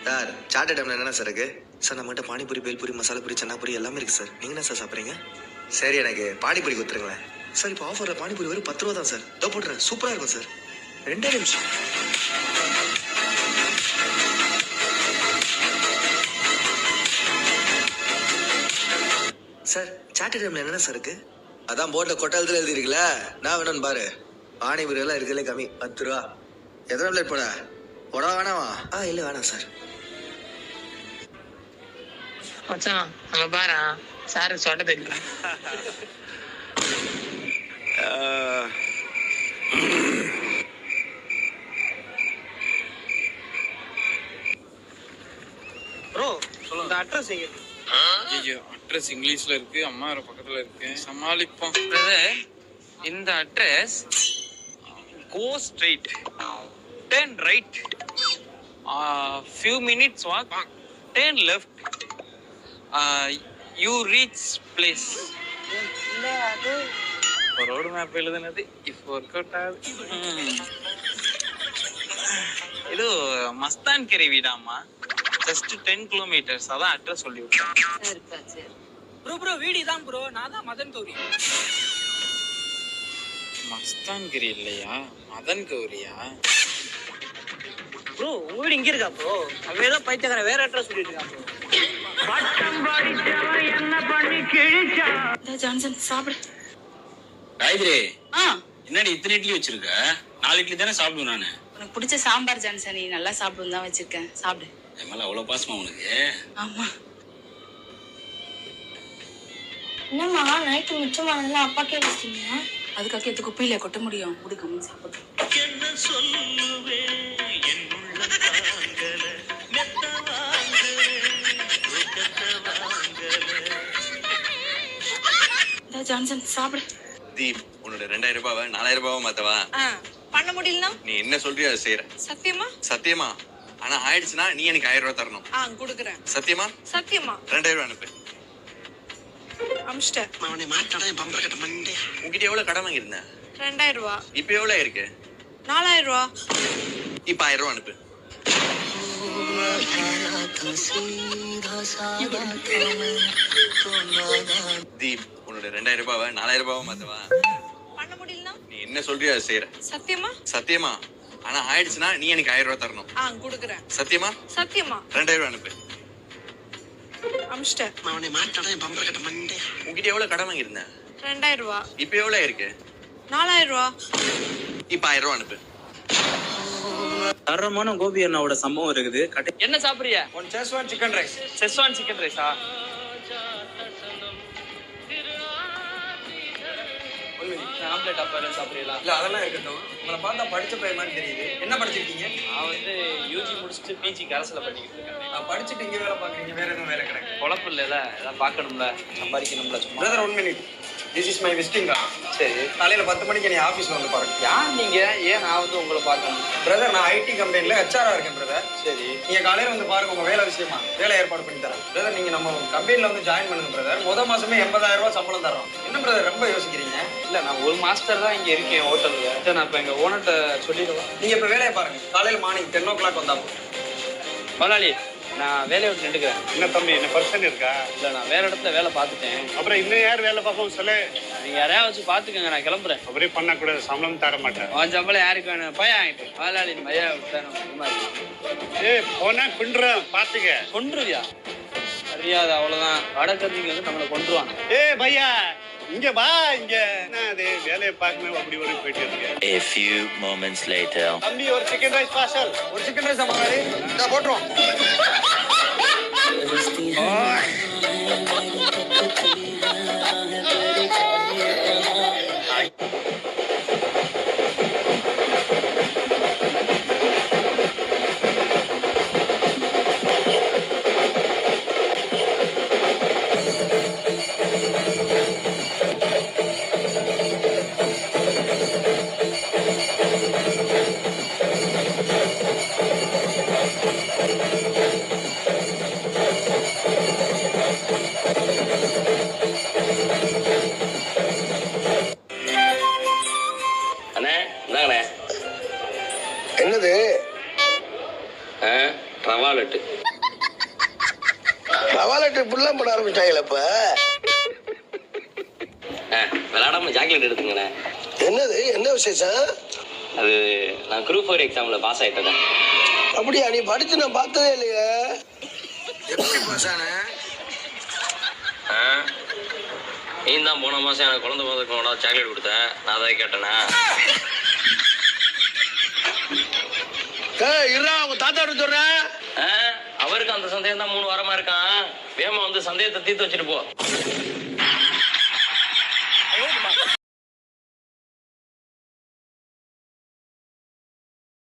Sir chat ஐட்டம்ல என்னென்ன sir இருக்கு? Sir நம்மகிட்ட பானிபூரி, பேல்பூரி, மசாலா பூரி, சன்னா பூரி எல்லாமே இருக்கு சார். நீங்க என்ன சார் சாப்பிட்றீங்க? சரி எனக்கு பானிபூரி கொடுத்துருங்களேன். சார் இப்போ ஆஃபர்ல பானிபூரி வெறும் 10 ரூபா தான் சார். இதோ போட்டுறேன், சூப்பரா இருக்கும் சார். 2 நிமிஷம். சார் சாட் ஐட்டம்ல என்னென்ன சார் இருக்கு? அதான் போர்டில் கொட்டாலத்தில் எழுதிருக்குல்ல, நான் வேணும்னு பாரு. பானிபூரி எல்லாம் இருக்குல்ல கம்மி, 10 ரூபா. எத்தனை பிளேட் போட? போடா வேணாமா? இல்லை வேணாம் சார். மச்சான் அங்க பாரு சாரு சொட்ட தெரியல. ப்ரோ இந்த அட்ரஸ் எங்க? ஐயோ அட்ரஸ் இங்கிலீஷ்ல இருக்கு, அம்மா வேற பக்கத்துல இருக்கு, சமாளிப்போம். இந்த address go straight, turn right, few minutes walk, turn left, you reach place. இல்ல அது ரோடு மேப் எழுதுனது இப்போ ஒர்க் அவுட் ஆகுது. இது மஸ்தான் கரி வீடாமா, ஜஸ்ட் 10 கிலோமீட்டர்ஸ். அதான் அட்ரஸ் சொல்லி விட்டேன். ப்ரோ வீடு தான் ப்ரோ, நான் தான் மதன் கௌரி. மஸ்தான்கிரி இல்லையா, மதன் கௌரியா? ப்ரோ உங்க வீடு இங்க இருக்கா ப்ரோ? அவன் ஏதோ பைத்தியக்கார வேற அட்ரஸ் சொல்லிட்டு இருக்கான் ப்ரோ. பட்டம் படிச்சவன் என்ன பண்ணி கிழிச்சா? ஜான்சன் சாப்பிடு. காயத்ரி, என்னடி இத்தனை இட்லி வச்சிருக்க? 4 இட்லி தானே சாப்பிடுவேன் நானு. உனக்கு பிடிச்ச சாம்பார் ஜான்சன், நீ நல்லா சாப்பிடுன்னு தான் வச்சிருக்கேன், சாப்பிடு. என் மேல அவ்வளவு பாசமா உனக்கு? ஆமா. என்னம்மா நைட்டு மிச்சமானதுலாம் அப்பாக்கே வச்சிட்டீங்க? அதுக்காக எது குப்பையில கொட்ட முடியும்? முடுக்கம்னு சாப்பிடு. என்ன சொல்லுவேன் என்னுள்ள தாங்கல மெத்த வாங்கல. ஜான்சன் சாப்பிடு. தீப், உன்னோட 2000 ரூபாவை 4000 ரூபாவை மாத்தவா? பண்ண முடியலனா நீ என்ன சொல்றியோ அதை செய்யற. சத்தியமா? சத்தியமா. ஆனா ஆயிடுச்சுன்னா நீ எனக்கு 1000 ரூபாய் தரணும். குடுக்குறேன். சத்தியமா? சத்தியமா. 2000 ரூபாய் அனுப்பு. அம்ஸ்டர். அவனை மாட்டாடா பம்பர கட்ட மண்டே. உன்கிட்ட எவ்வளவு கடன் வாங்கியிருந்த? 2000 ரூபாய். இப்போ எவ்வளவு இருக்கு? 4000 ரூபாய். இப்போ 1000 ரூபாய் அனுப்பு. தீப், உன்னோட 2000 ரூபாவை 4000 ரூபாவை மாத்தவா? பண்ண முடியலனா நீ என்ன சொல்றியோ அதை செய்யற. சத்தியமா? சத்தியமா. ஆனா ஆயிடுச்சுன்னா நீ எனக்கு 1000 ரூபாய் தரணும். குடுக்குறேன். சத்தியமா? சத்தியமா. 2000 ரூபாய் அனுப்பு. அம்ஸ்டர். அவனை மாட்டாடா பம்பர கட்ட மண்டே. உன்கிட்ட எவ்வளவு கடன் வாங்கியிருந்த? 2000 ரூபாய். இப்போ எவ்வளவு இருக்கு? 4000 ரூபாய். இப்போ 1000 ரூபாய் அனுப்பு. தரமான கோபி அண்ணாவோட சம்பவம் இருக்குது. என்ன சாப்பிடுறியா? One Schezwan chicken rice. Schezwan chicken ரைஸா? ஆம்லெட் அப்பா சாப்பிடுறீங்களா? இல்ல அதெல்லாம் இருக்கட்டும். உங்களை பார்த்தா படிச்ச பையன் மாதிரி தெரியுது. என்ன படிச்சிருக்கீங்க? நான் வந்து யூஜி முடிச்சுட்டு பிஜி கரஸ்ல பண்ணிக்கிட்டு இருக்கேன். நான் படிச்சுட்டு இங்க வேலை பாக்குறீங்க, வேற எதுவும் வேலை கிடையாது. குழப்பம் இல்லைல்ல, எல்லாம் பார்க்கணும்ல, சம்பாதிக்கணும்ல சும்மா. Brother 1 minute. This is my visiting card. சரி, காலையில 10 மணிக்கு நீ ஆபீஸ்ல வந்து பாருங்க. யார் நீங்க? ஏன் நான் வந்து உங்களை பார்க்கணும்? பிரதர் நான் ஐடி கம்பெனில ஹெச்ஆரா இருக்கேன் பிரதர். சரி, நீங்க காலையில வந்து பாருங்க, உங்க வேலை விஷயமா வேலை ஏற்பாடு பண்ணி தரேன். பிரதர் நீங்க நம்ம கம்பெனில வந்து ஜாயின் பண்ணுங்க பிரதர். முதல் மாசமே 80,000 ரூபாய் சம்பளம் தரோம். என்ன பிரதர் ரொம்ப யோசிக்கிறீங்க? இல்ல நான் ஒரு மாஸ்டர் தான் இங்க இருக்கேன் ஹோட்டல்ல. நான் இப்ப எங்க ஓனர்ட்ட சொல்லிடுவேன். நீங்க இப்ப வேலையை பாருங்க. காலையில மார்னிங் 10 o'clock வந்தா போதும். முதலாளி நான் வேலையை விட்டு நின்றுக்கிறேன். என்ன தம்பி, என்ன பர்சன் இருக்கா? இல்ல நான் வேற இடத்துல வேலை பார்த்துட்டேன். அப்புறம் இன்னும் யார் வேலை பார்ப்போம் சொல்லு. நீங்க யாரையாவது வச்சு பாத்துக்கோங்க, நான் கிளம்புறேன். அப்படியே பண்ணக்கூடாது, சம்பளம் தர மாட்டேன். அவன் சம்பளம் யாருக்கு வேணும்? பையன் ஆகிட்டு முதலாளி பையா விட்டான போனா குண்டுறேன் பாத்துக்க. கொன்றுவியா? அறியாது அவ்வளவுதான். வடக்கத்திக்கு வந்து நம்மளை கொன்றுவான். பையா இங்க வா, இங்க என்ன அது வேலையை பார்க்கணும் அப்படி ஒரு போயிட்டு இருக்கு. A few moments later. தம்பி ஒரு சிக்கன் ரைஸ் பார்சல். ஒரு சிக்கன் ரைஸ் அம்மாடி நான் போட்டுறோம். ரவா லட்டு. ரவா லட்டு இப்படிலாம் பண்ண ஆரம்பிச்சாங்களே இப்ப. விளையாடாம சாக்லேட் எடுத்துங்கண்ணே. என்னது, என்ன விசேஷம்? அது நான் குரூப் 4 எக்ஸாம்ல பாஸ் ஆயிட்டேன். அப்படியா? நீ படிச்சு நான் பார்த்ததே இல்லையே. எப்படி பாஸ் ஆன? நீ தான் போன மாசம் எனக்கு குழந்தை பிறந்ததுக்கு சாக்லேட் கொடுத்த, நான் அதை கேட்டேனா? இருடா, உங்க தாத்தா சொல்றேன். அவருக்கு அந்த சந்தேகம் தான் 3 வாரமா இருக்கான். வேமா வந்து சந்தேகத்தை தீர்த்து வச்சுட்டு போ.